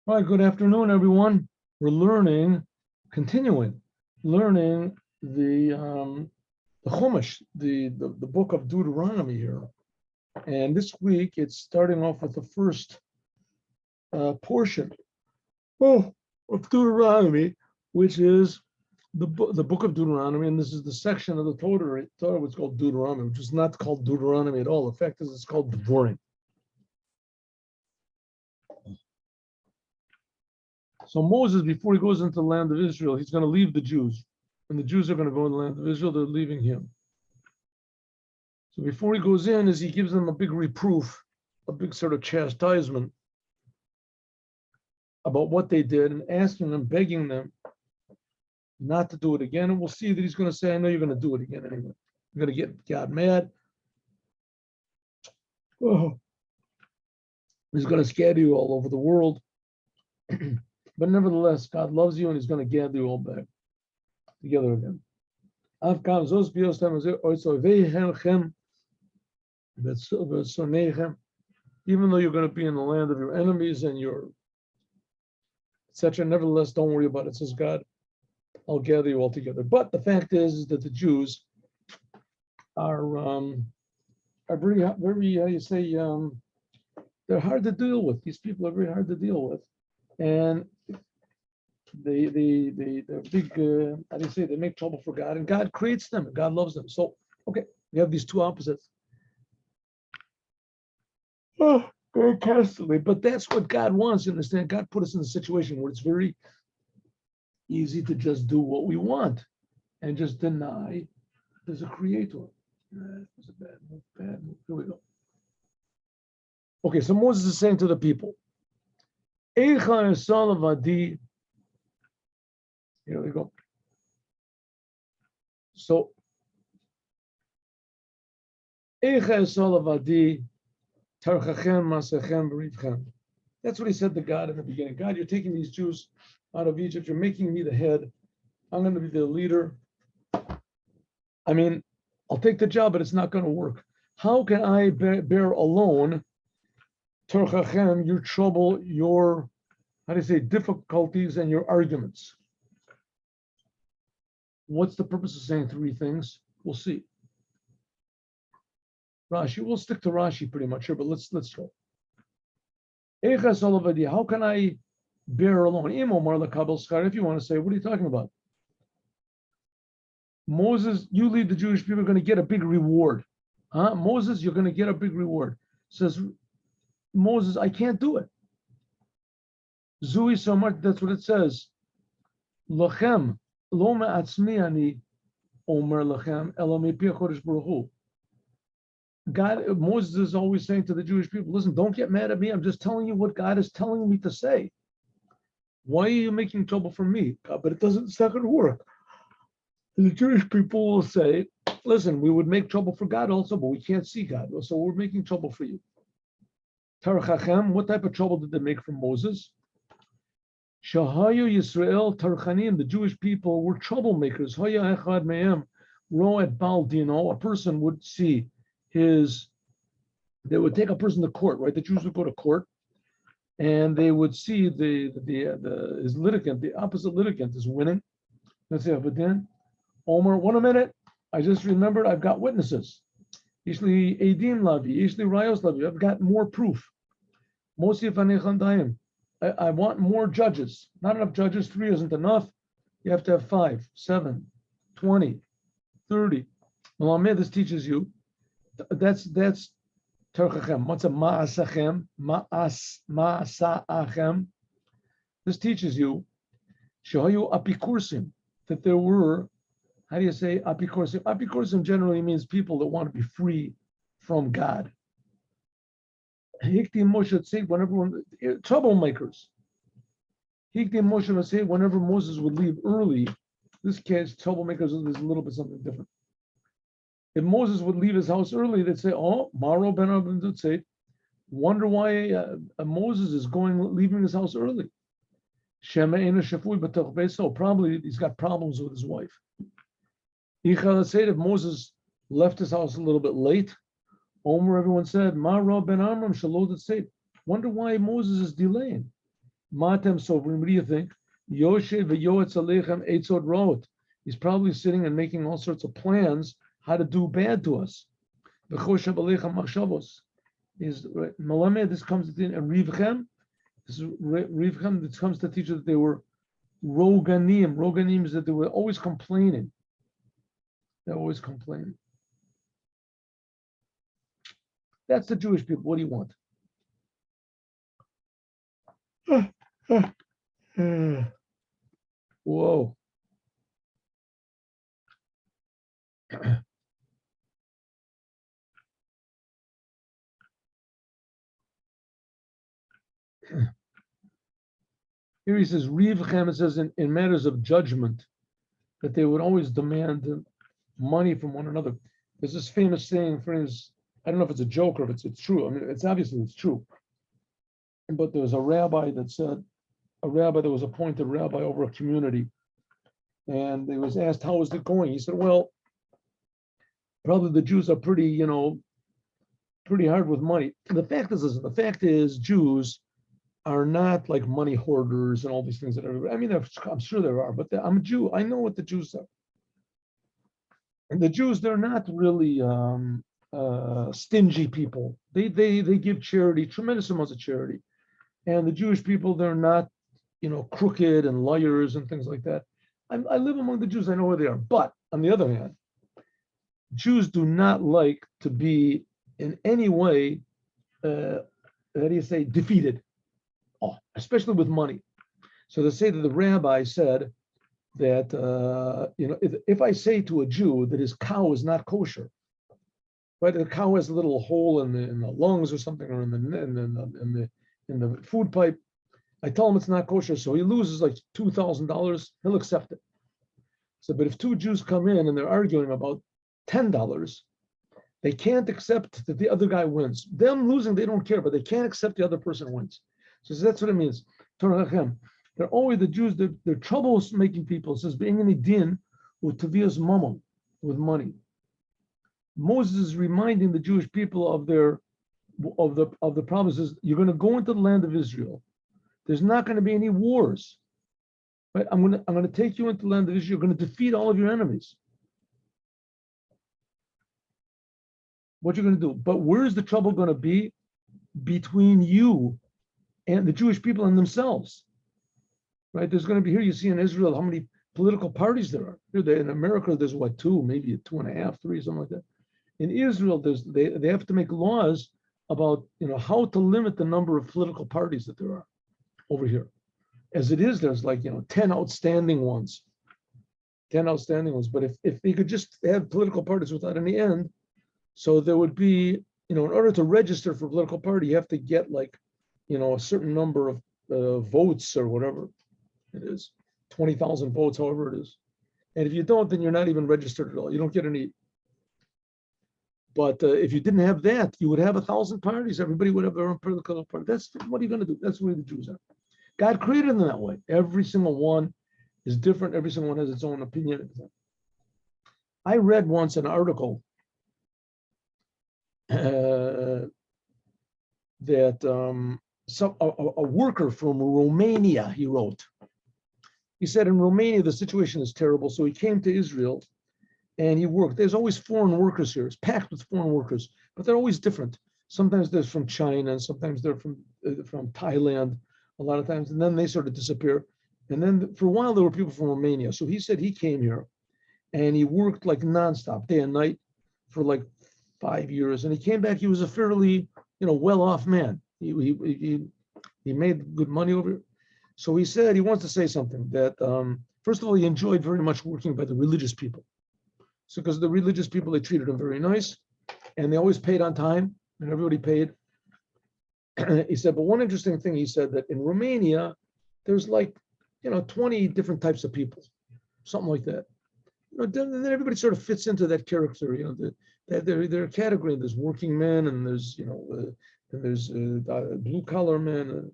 All right, good afternoon, everyone. We're continuing learning the Chumash, the book of Deuteronomy here. And this week it's starting off with the first portion of Deuteronomy, which is the book of Deuteronomy. And this is the section of the Torah what's called Deuteronomy, which is not called Deuteronomy at all. The fact is, it's called Devorim. So Moses, before he goes into the land of Israel, he's going to leave the Jews. And the Jews are going to go in the land of Israel, they're leaving him. So before he goes in, he gives them a big reproof, a big sort of chastisement about what they did, and asking them, begging them not to do it again. And we'll see that he's going to say, I know you're going to do it again anyway. You're going to get God mad. Oh. He's going to scatter you all over the world. But nevertheless, God loves you and he's going to gather you all back together again. Even though you're going to be in the land of your enemies and your etc., nevertheless, don't worry about it, says God. I'll gather you all together. But the fact is that the Jews are very, very, how you say, they're hard to deal with. These people are very hard to deal with. And they're big, how do you say, they make trouble for God, and God creates them, and God loves them. So, okay, we have these two opposites. Oh, very constantly, but that's what God wants. You understand? God put us in a situation where it's very easy to just do what we want and just deny there's a creator. That was a bad move. Here we go. Okay, so Moses is saying to the people, here we go. So, that's what he said to God in the beginning. God, you're taking these Jews out of Egypt. You're making me the head. I'm going to be the leader. I mean, I'll take the job, but it's not going to work. How can I bear alone your trouble, your, how do you say, difficulties and your arguments? What's the purpose of saying three things? We'll see. Rashi, we'll stick to Rashi pretty much here, but let's go. How can I bear alone? If you want to say, what are you talking about? Moses, you lead the Jewish people, are going to get a big reward. Huh? Moses, you're going to get a big reward. Says Moses, I can't do it. Zui so much, that's what it says. Lochem, lo me'atzmi ani omer lochem, elo me'pi HaKodesh Baruch Hu. God, Moses is always saying to the Jewish people, listen, don't get mad at me. I'm just telling you what God is telling me to say. Why are you making trouble for me? God, but it's not going to work. And the Jewish people will say, listen, we would make trouble for God also, but we can't see God. So we're making trouble for you. Tarchachem, what type of trouble did they make for Moses? Shahayu Yisrael Tarchanim, the Jewish people were troublemakers. Haya echad me'em, ro et bal dino, a person would see they would take a person to court, right? The Jews would go to court, and they would see his litigant, the opposite litigant is winning. Let's say, Avadin, Omer, 1 minute, I just remembered I've got witnesses. Ishli Edim Lavi, Ishli Rayos Lavi, I've got more proof. Mosi Vanechandayim, I want more judges. Not enough judges, 3 isn't enough. You have to have 5, 7, 20, 30. Malamed, this teaches you. That's Terchachem. What's a ma'asachem? Ma'asa'achem. This teaches you Shahayu apikursim, that there were, how do you say apikursim? Apikursim generally means people that want to be free from God. Hikti Moshe would say troublemakers. Hikti Moshe would say whenever Moses would leave early, this case, troublemakers is a little bit something different. If Moses would leave his house early, they'd say, oh, Maro ben Abin would say, wonder why Moses is leaving his house early. So probably he's got problems with his wife. If Moses left his house a little bit late, Omer, everyone said, Maro ben Amram shalod say, wonder why Moses is delaying. Matem Sovrim, what do you think? Yoshe v'yoetz aleichem eitzot root. He's probably sitting and making all sorts of plans how to do bad to us. V'choshev aleichem machshavos. Is Malamed, this comes in and Rivchem. This is Rivchem, this comes to teach that they were Roganim. Roganim is that they were always complaining. They're always complaining. That's the Jewish people. What do you want? Whoa. Here he says, Rivchem, it says in matters of judgment, that they would always demand money from one another. There's this famous saying, friends, I don't know if it's a joke or if it's true. I mean, it's obviously it's true. But there was a rabbi that said, a rabbi that was appointed rabbi over a community, and he was asked, how is it going? He said, well, probably the Jews are pretty hard with money. The fact is Jews are not like money hoarders and all these things that I mean, I'm sure there are, but I'm a Jew. I know what the Jews are. And the Jews, they're not really stingy people. They give charity, tremendous amounts of charity. And the Jewish people, they're not, crooked and liars and things like that. I live among the Jews. I know where they are. But on the other hand, Jews do not like to be in any way, defeated. Oh, especially with money. So they say that the rabbi said that if I say to a Jew that his cow is not kosher, right? The cow has a little hole in the lungs or something, or in the food pipe. I tell him it's not kosher, so he loses like $2,000. He'll accept it. So, but if two Jews come in and they're arguing about $10, they can't accept that the other guy wins. Them losing, they don't care, but they can't accept the other person wins. So that's what it means. They're always the Jews. They're troublemaking people. It says being in a din with tavias mammon, with money. Moses is reminding the Jewish people of the promises. You're going to go into the land of Israel. There's not going to be any wars. Right? I'm going to take you into the land of Israel. You're going to defeat all of your enemies. What you're going to do? But where's the trouble going to be? Between you and the Jewish people and themselves. Right? There's going to be, here you see in Israel how many political parties there are. Here in America, there's what, 2, maybe 2.5, 3, something like that. In Israel, they have to make laws about how to limit the number of political parties that there are over here. As it is, there's like 10 outstanding ones. 10 outstanding ones. But if they could just have political parties without any end, so there would be, in order to register for a political party, you have to get like, a certain number of votes or whatever it is, 20,000 votes, however it is. And if you don't, then you're not even registered at all. You don't get any. But if you didn't have that, you would have 1,000 parties. Everybody would have their own political party. That's what are you going to do? That's the way the Jews are. God created them that way. Every single one is different. Every single one has its own opinion. I read once an article that a worker from Romania, he wrote. He said in Romania, the situation is terrible. So he came to Israel and he worked. There's always foreign workers here. It's packed with foreign workers, but they're always different. Sometimes they're from China, and sometimes they're from Thailand, a lot of times, and then they sort of disappear. And then for a while, there were people from Romania. So he said he came here and he worked like nonstop, day and night, for like 5 years. And he came back, he was a fairly, well-off man. He made good money over here. So he said he wants to say something that, first of all, he enjoyed very much working by the religious people. So because the religious people, they treated him very nice, and they always paid on time, and everybody paid. He said, but one interesting thing, he said that in Romania, there's like, 20 different types of people, something like that. Then everybody sort of fits into that character, their category. There's working men, and there's, blue collar men.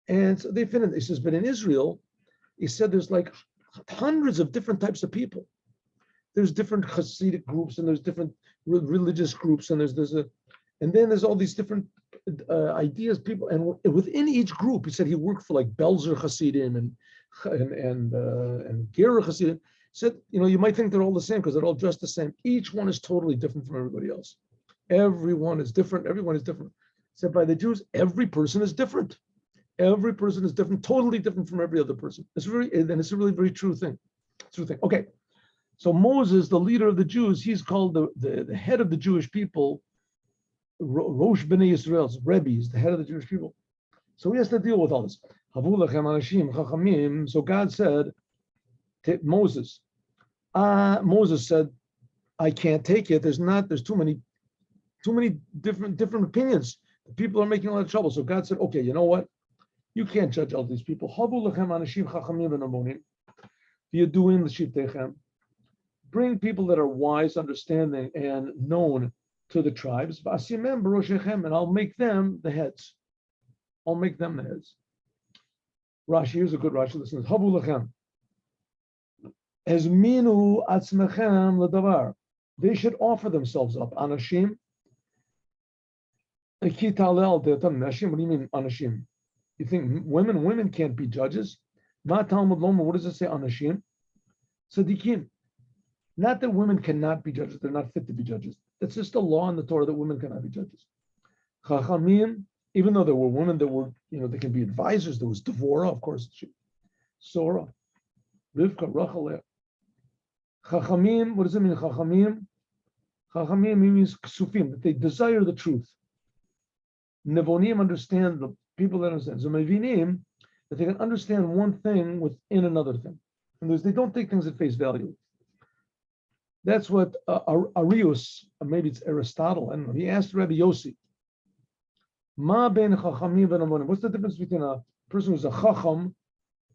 And so they fit in. He says, but in Israel, he said there's like hundreds of different types of people. There's different Hasidic groups, and there's different religious groups, and and then there's all these different ideas, people, and within each group, he said he worked for like Belzer Hasidim and Gera Hasidim. He said, you might think they're all the same because they're all dressed the same. Each one is totally different from everybody else. Everyone is different. Everyone is different. He said by the Jews, every person is different. Every person is different, totally different from every other person. It's a really very true thing. True thing. Okay. So Moses, the leader of the Jews, he's called the head of the Jewish people. Rosh Bnei Yisrael, Rebbe, is the head of the Jewish people. So he has to deal with all this. So God said to Moses, Moses said, I can't take it. There's too many different opinions. The people are making a lot of trouble. So God said, okay, you know what? You can't judge all these people. You're doing the shibtechem. Bring people that are wise, understanding, and known to the tribes, and I'll make them the heads. I'll make them the heads. Rashi, here's a good Rashi. Listen, Havu lechem. Ezminu atzmechem ledavar. They should offer themselves up. Anashim. Anashim. What do you mean, anashim? You think women can't be judges? Ma Talmud Loma. What does it say? Anashim. Tzadikim. Not that women cannot be judges; they're not fit to be judges. That's just a law in the Torah that women cannot be judges. Chachamim, even though there were women that were, they can be advisors. There was Devorah, of course, Sora, Rivka, Rachel. Chachamim, what does it mean? Chachamim means ksufim, that they desire the truth. Nevonim understand, the people that understand. Zomevinim, that they can understand one thing within another thing. In other words, they don't take things at face value. That's what Arius, maybe it's Aristotle, I don't know. He asked Rabbi Yossi, Ma ben chachamim v'navonim. What's the difference between a person who's a chacham,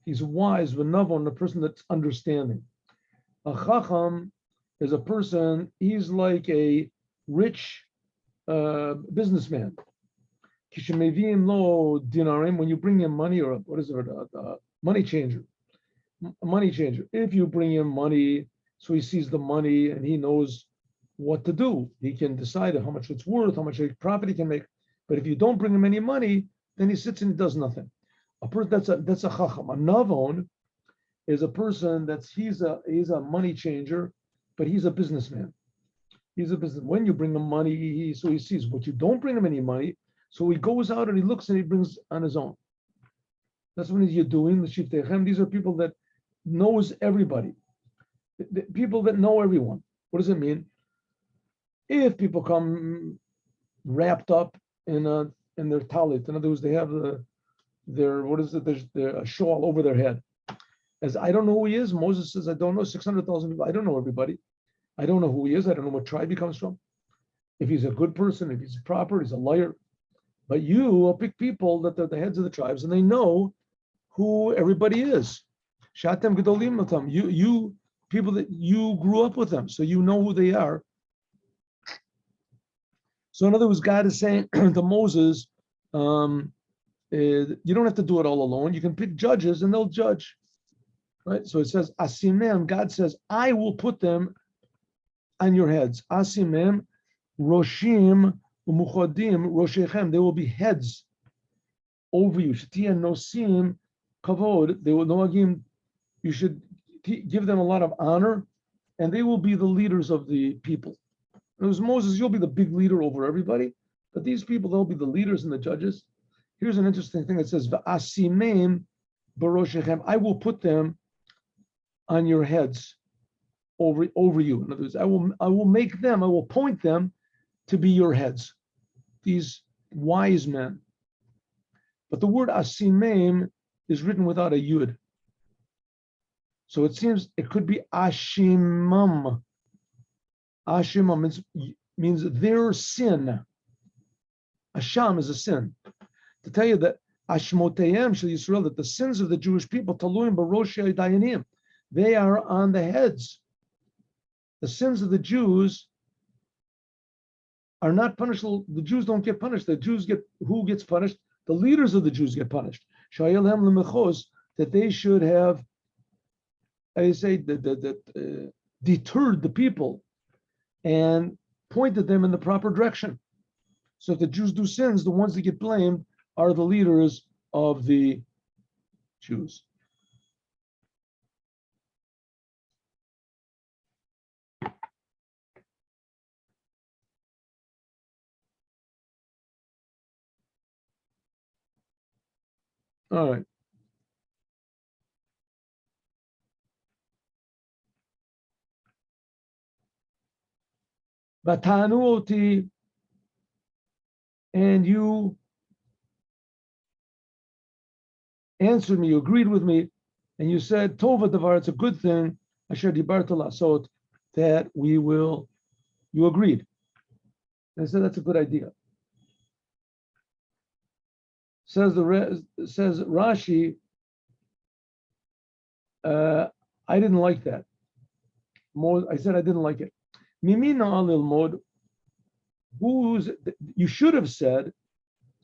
he's wise, v'navon, and a person that's understanding? A chacham is a person, he's like a rich businessman. Kishemeviim lo dinarim, when you bring him money, or what is it, a money changer. A money changer. If you bring him money, so he sees the money and he knows what to do. He can decide how much it's worth, how much profit he can make. But if you don't bring him any money, then he sits and he does nothing. A person that's a chacham. A navon is a person he's a money changer, but he's a businessman. He's a business. When you bring him money, so he sees. But you don't bring him any money, so he goes out and he looks and he brings on his own. That's what you're doing the shibtechem. These are people that knows everybody. The people that know everyone. What does it mean? If people come wrapped up in their talit, in other words, they have their shawl over their head. As I don't know who he is, Moses says, I don't know 600,000 people. I don't know everybody. I don't know who he is. I don't know what tribe he comes from. If he's a good person, if he's proper, he's a liar. But you will pick people that they're the heads of the tribes and they know who everybody is. Shatem gedolim latam. You people that you grew up with them, so you know who they are. So in other words, God is saying to Moses, you don't have to do it all alone. You can pick judges and they'll judge. Right? So it says, Asimem, God says, I will put them on your heads. Asimem, Roshim, Umuchodim, Roshechem, they will be heads over you. Shatiya Nosim, Kavod, they will Noagim, you should give them a lot of honor, and they will be the leaders of the people. And it was Moses, you'll be the big leader over everybody, but these people, they'll be the leaders and the judges. Here's an interesting thing. It says, V'asimim baroshechem, I will put them on your heads over you. In other words, I will make them, I will point them to be your heads, these wise men. But the word asimim is written without a yud. So it seems it could be ashimam. Ashimam means their sin. Asham is a sin. To tell you that Ashmotayim shel Yisrael, that the sins of the Jewish people, Taluim baroshei dayanim, they are on the heads. The sins of the Jews are not punishable. The Jews don't get punished. The Jews who gets punished? The leaders of the Jews get punished. Shayelhem lemechos, that they should have, I say, deterred the people and pointed them in the proper direction. So if the Jews do sins, the ones that get blamed are the leaders of the Jews. All right. Vatanu oti, and you answered me, you agreed with me, and you said, Tova Davar, it's a good thing, Asher Dibarta Lasot, that you agreed. And I said, that's a good idea. Says Rashi, I didn't like that. I said I didn't like it. Mimina alil mod, you should have said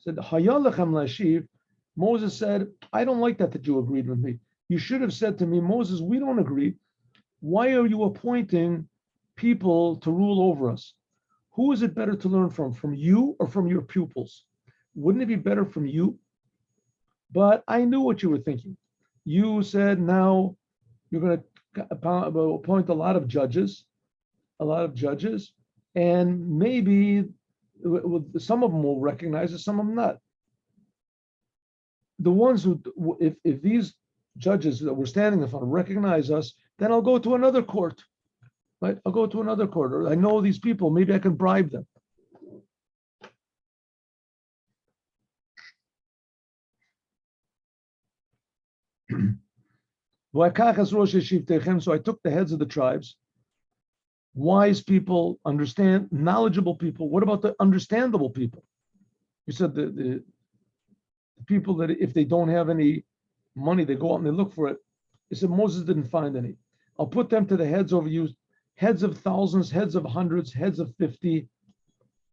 Hayalachem lashiv. Moses said, I don't like that you agreed with me. You should have said to me, Moses, we don't agree. Why are you appointing people to rule over us? Who is it better to learn from you or from your pupils? Wouldn't it be better from you? But I knew what you were thinking. You said now you're going to appoint a lot of judges, and maybe some of them will recognize it, some of them not. The ones who, if these judges that we're standing in front of recognize us, then I'll go to another court, right? I'll go to another court, or I know these people, maybe I can bribe them. So I took the heads of the tribes, wise people, knowledgeable people. What about the understandable people? You said the people that if they don't have any money, they go out and they look for it. He said Moses didn't find any. I'll put them to the heads over you, heads of thousands, heads of hundreds, heads of 50,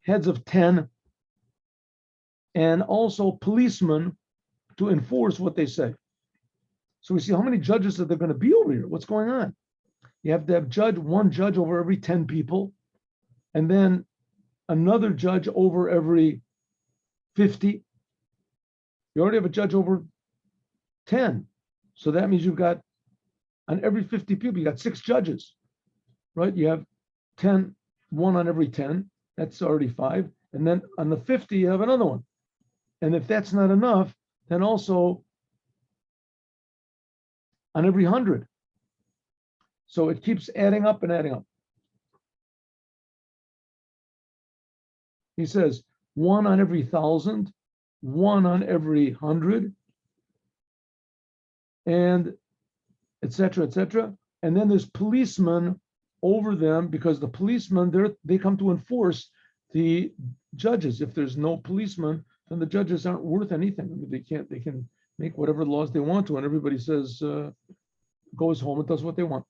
heads of 10, and also policemen to enforce what they say. So we see how many judges are there going to be over here? What's going on? You have to have one judge over every 10 people, and then another judge over every 50. You already have a judge over 10. So that means you've got, on every 50 people, you got 6 judges, right? You have 10, one on every 10. That's already 5. And then on the 50, you have another one. And if that's not enough, then also on every 100. So it keeps adding up and adding up. He says 1 on every 1,000, 1 on every 100, and etc., etc. And then there's policemen over them, because the policemen, they come to enforce the judges. If there's no policemen, then the judges aren't worth anything. I mean, they can make whatever laws they want to, and everybody says, goes home and does what they want.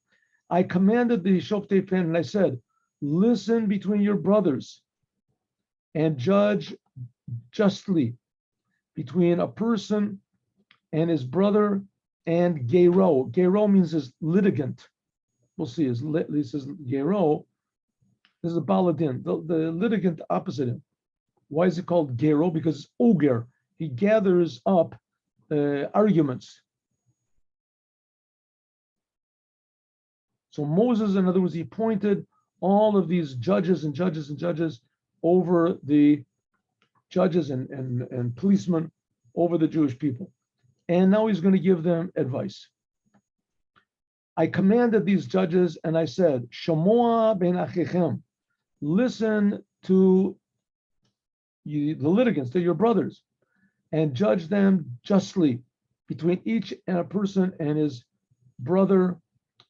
I commanded the Shoftei Pen, and I said, listen between your brothers and judge justly between a person and his brother and Gero. Gero means his litigant. We'll see, this is Gero. This is a Baladin, the litigant opposite him. Why is it called Gero? Because it's Oger. He gathers up arguments. So Moses, in other words, he appointed all of these judges and judges and judges over the judges and policemen over the Jewish people. And now he's going to give them advice. I commanded these judges and I said, Shamoa ben achichem, listen to the litigants, they're your brothers, and judge them justly between each and a person and his brother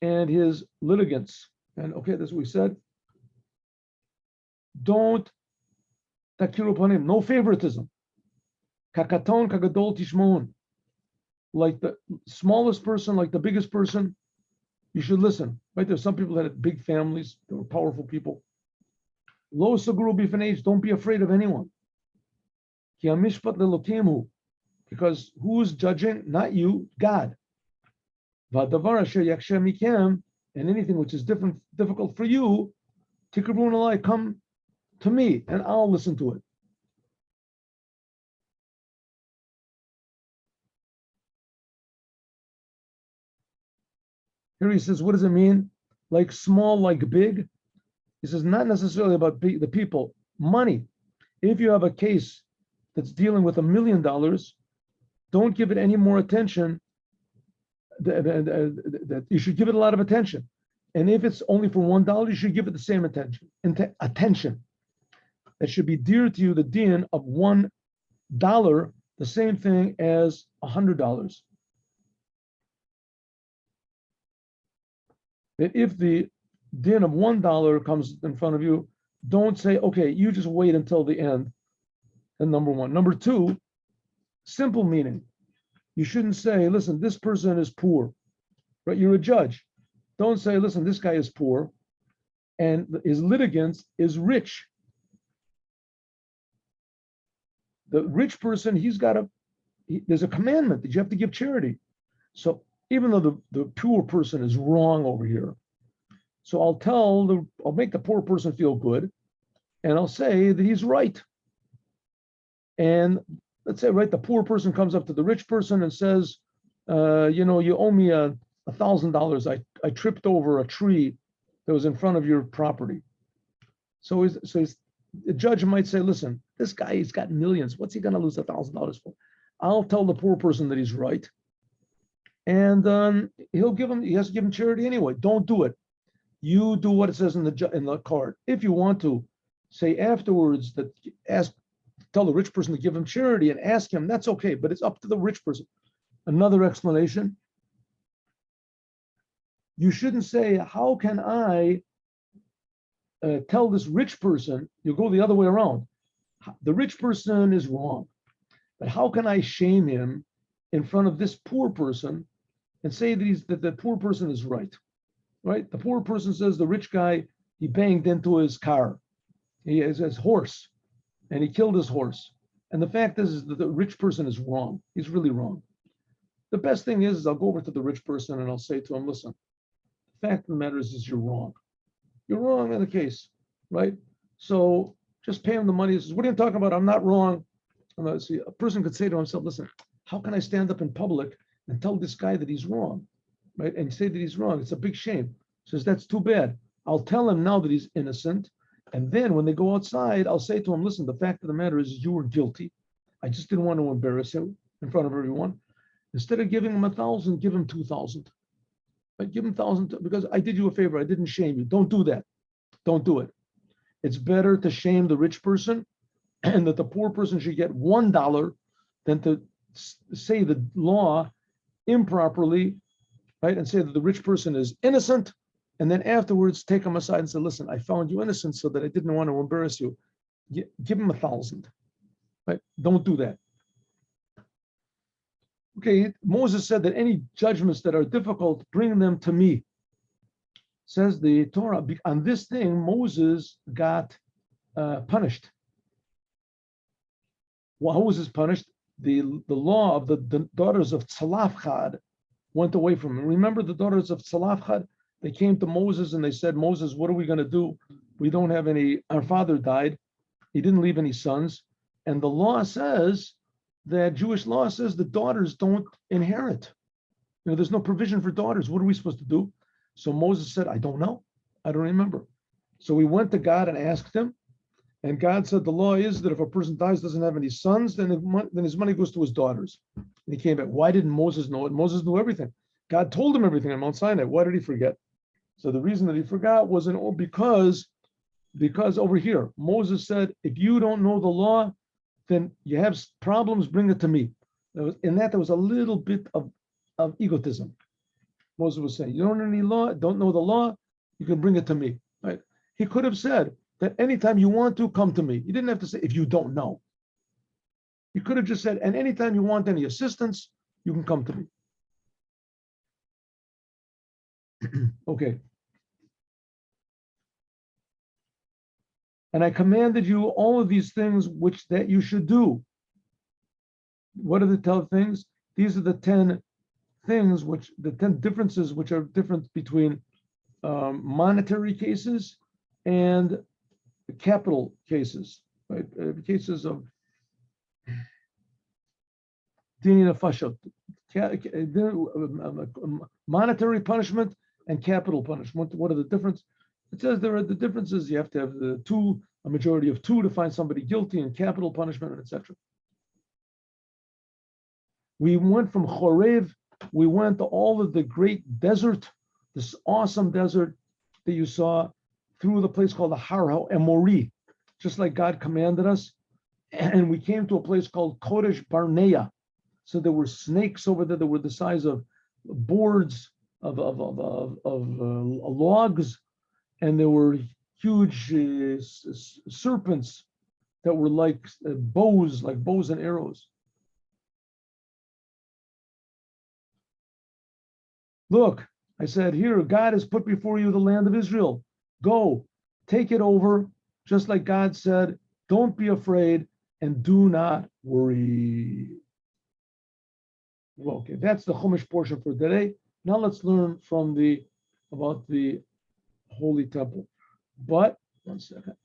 and his litigants. And okay, that's what we said. Don't takiru upon him, no favoritism. Kakaton kagadol tishmon. Like the smallest person, like the biggest person, you should listen. Right? There's some people that had big families, they were powerful people. Lo saguru b'fanei, don't be afraid of anyone. Ki hamishpat lelokimu, because who's judging? Not you, God. V'adavar asher yakshem mikem, and anything which is difficult for you, tikrun alai, come to me, and I'll listen to it. Here he says, what does it mean? Like small, like big? He says, not necessarily about the people, money. If you have a case that's dealing with $1 million, don't give it any more attention. That you should give it a lot of attention. And if it's only for $1, you should give it the same attention. That should be dear to you, the din of $1, the same thing as $100. That if the din of $1 comes in front of you, don't say, okay, you just wait until the end. And number one. Number two, simple meaning. You shouldn't say, listen, this person is poor, right? You're a judge. Don't say, listen, this guy is poor and his litigant is rich. The rich person, there's a commandment that you have to give charity. So even though the poor person is wrong over here, so I'll make the poor person feel good, and I'll say that he's right. And let's say, right, the poor person comes up to the rich person and says, you owe me $1,000. I tripped over a tree that was in front of your property. So the judge might say, listen, this guy, he's got millions. What's he going to lose $1,000 for? I'll tell the poor person that he's right. And he has to give him charity anyway. Don't do it. You do what it says in the card. If you want to say afterwards tell the rich person to give him charity and ask him, that's okay, but it's up to the rich person. Another explanation. You shouldn't say, how can I tell this rich person? You go the other way around. The rich person is wrong, but how can I shame him in front of this poor person and say that the poor person is right? Right? The poor person says the rich guy, he banged into his car. He has his horse, and he killed his horse. And the fact is that the rich person is wrong. He's really wrong. The best thing is I'll go over to the rich person and I'll say to him, listen, the fact of the matter is you're wrong. You're wrong in the case, right? So just pay him the money. He says, what are you talking about? I'm not wrong. See, a person could say to himself, listen, how can I stand up in public and tell this guy that he's wrong, right? And say that he's wrong. It's a big shame. He says, that's too bad. I'll tell him now that he's innocent. And then when they go outside, I'll say to him, listen, the fact of the matter is you were guilty. I just didn't want to embarrass him in front of everyone. Instead of giving him 1,000, give him 2,000. Right? Give him 1,000 because I did you a favor. I didn't shame you. Don't do that. Don't do it. It's better to shame the rich person and that the poor person should get $1 than to say the law improperly, right? And say that the rich person is innocent. And then afterwards, take him aside and say, listen, I found you innocent so that I didn't want to embarrass you. Give him 1,000, right? Don't do that. Okay, Moses said that any judgments that are difficult, bring them to me. Says the Torah, on this thing, Moses got punished. Well, how was this punished? The law of the daughters of Tzalafchad went away from him. Remember the daughters of Tzalafchad? They came to Moses and they said, Moses, what are we going to do? We don't have any, our father died. He didn't leave any sons. And the law says, that Jewish law says the daughters don't inherit. There's no provision for daughters. What are we supposed to do? So Moses said, I don't know. I don't remember. So we went to God and asked him. And God said, the law is that if a person dies, doesn't have any sons, then his money goes to his daughters. And he came back. Why didn't Moses know it? Moses knew everything. God told him everything on Mount Sinai. Why did he forget? So the reason that he forgot was because over here, Moses said, if you don't know the law, then you have problems, bring it to me. There was a little bit of egotism. Moses was saying, you don't know any law, don't know the law, you can bring it to me. Right? He could have said that anytime you want to, come to me. He didn't have to say, if you don't know. He could have just said, and anytime you want any assistance, you can come to me. Okay. And I commanded you all of these things that you should do. What are the 10 things? These are the 10 things, the 10 differences which are different between monetary cases and capital cases, right? Cases of dini nefashot, monetary punishment and capital punishment. What are the difference? It says there are the differences. You have to have a majority of 2 to find somebody guilty, and capital punishment, etc. We went from Chorev, we went to all of the great desert, this awesome desert that you saw, through the place called the Har HaEmori, just like God commanded us. And we came to a place called Kodesh Barnea. So there were snakes over there that were the size of boards of logs, and there were huge serpents that were like bows and arrows. Look, I said, here, God has put before you the land of Israel. Go, take it over, just like God said. Don't be afraid and do not worry. Okay, that's the Chumash portion for today. Now let's learn from about the Holy Temple. But, one second.